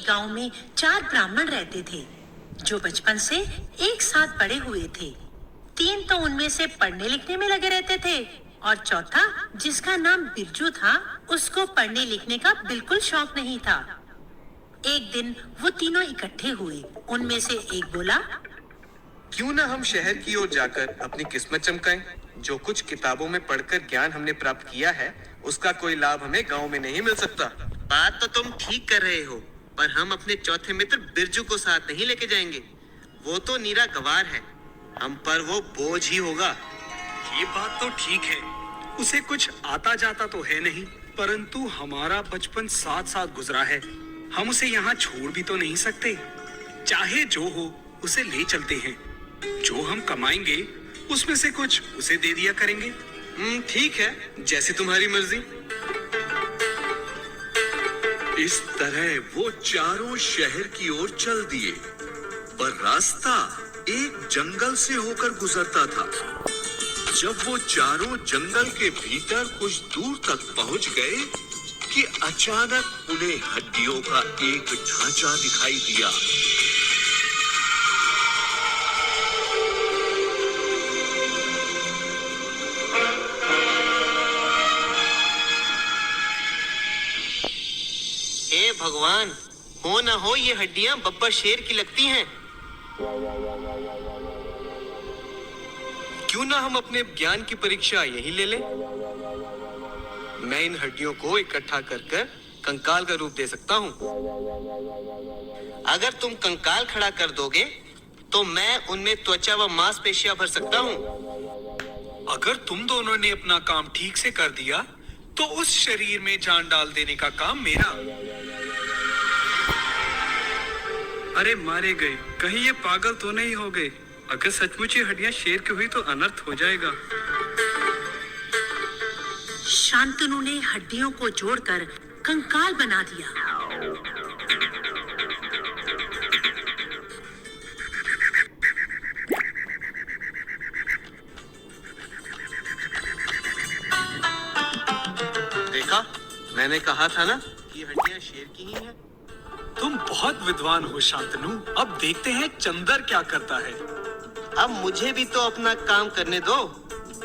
गांव में 4 ब्राह्मण रहते थे जो बचपन से एक साथ बड़े हुए थे। 3 तो उनमें से पढ़ने लिखने में लगे रहते थे और चौथा, जिसका नाम बिरजू था, उसको पढ़ने लिखने का बिल्कुल शौक नहीं था। एक दिन वो तीनों इकट्ठे हुए। उनमें से एक बोला, क्यों ना हम शहर की ओर जाकर अपनी किस्मत चमकाएं। जो कुछ किताबों में पढ़कर ज्ञान हमने प्राप्त किया है, उसका कोई लाभ हमें गांव में नहीं मिल सकता। बात तो तुम ठीक कर रहे हो, पर हम अपने चौथे मित्र बिरजू को साथ नहीं लेके जाएंगे। वो तो नीरा गवार है, हम पर वो बोझ ही होगा। ये बात तो ठीक है, उसे कुछ आता जाता तो है नहीं, परंतु हमारा बचपन साथ साथ गुजरा है। हम उसे यहाँ छोड़ भी तो नहीं सकते। चाहे जो हो, उसे ले चलते हैं। जो हम कमाएंगे उसमें से कुछ उसे दे दिया करेंगे। ठीक है, जैसी तुम्हारी मर्जी। इस तरह वो चारों शहर की ओर चल दिए, पर रास्ता एक जंगल से होकर गुजरता था। जब वो चारों जंगल के भीतर कुछ दूर तक पहुंच गए कि अचानक उन्हें हड्डियों का एक ढांचा दिखाई दिया। हे भगवान, हो ना हो ये हड्डियां बब्बर शेर की लगती हैं। क्यों ना हम अपने ज्ञान की परीक्षा यहीं ले लें। मैं इन हड्डियों को इकट्ठा कर कर कंकाल का रूप दे सकता हूँ। अगर तुम कंकाल खड़ा कर दोगे तो मैं उनमें त्वचा व मांसपेशियां भर सकता हूँ। अगर तुम दोनों ने अपना काम ठीक से कर दिया तो उस शरीर में जान डाल देने का काम मेरा। अरे मारे गए, कहीं ये पागल तो नहीं हो गए। अगर सचमुच ये हड्डियां शेर की हुई तो अनर्थ हो जाएगा। शांतनु ने हड्डियों को जोड़कर कंकाल बना दिया। देखा, मैंने कहा था ना कि हड्डियां शेर की ही हैं। तुम बहुत विद्वान हो शांतनु। अब देखते हैं चंदर क्या करता है। अब मुझे भी तो अपना काम करने दो।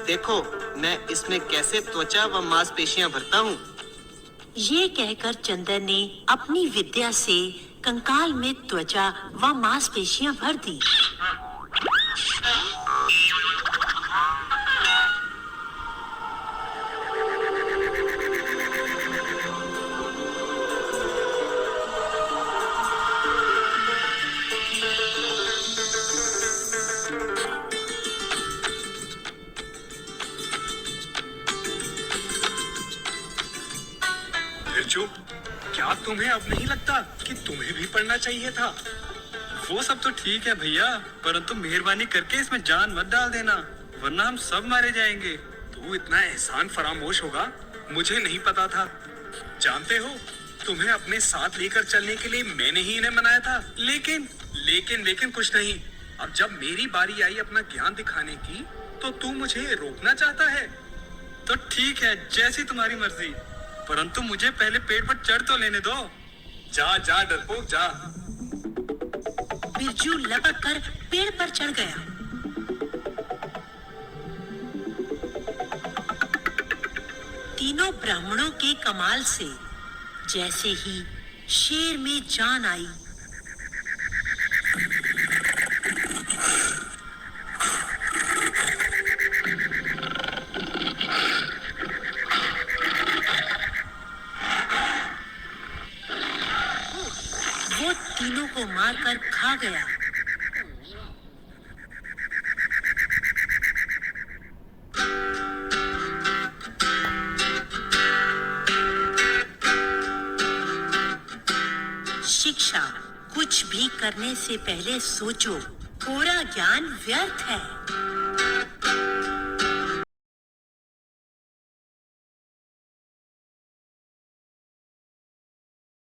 देखो मैं इसमें कैसे त्वचा व मांसपेशियां भरता हूँ। ये कहकर चंदर ने अपनी विद्या से कंकाल में त्वचा व मांसपेशियां भर दी। बिरजू, क्या तुम्हें अब नहीं लगता कि तुम्हें भी पढ़ना चाहिए था? वो सब तो ठीक है भैया, परंतु मेहरबानी करके इसमें जान मत डाल देना, वरना हम सब मारे जाएंगे। तू इतना एहसान फरामोश होगा, मुझे नहीं पता था। जानते हो, तुम्हें अपने साथ लेकर चलने के लिए मैंने ही इन्हें मनाया था। लेकिन कुछ नहीं। अब जब मेरी बारी आई अपना ज्ञान दिखाने की, तो तू मुझे रोकना चाहता है। तो ठीक है, जैसी तुम्हारी मर्जी, परंतु मुझे पहले पेड़ पर चढ़ तो लेने दो। जा जा डरपोक जा। बिरजू लपक कर पेड़ पर चढ़ गया। तीनों ब्राह्मणों के कमाल से जैसे ही शेर में जान आई, वो तीनों को मारकर खा गया। शिक्षा, कुछ भी करने से पहले सोचो, पूरा ज्ञान व्यर्थ है।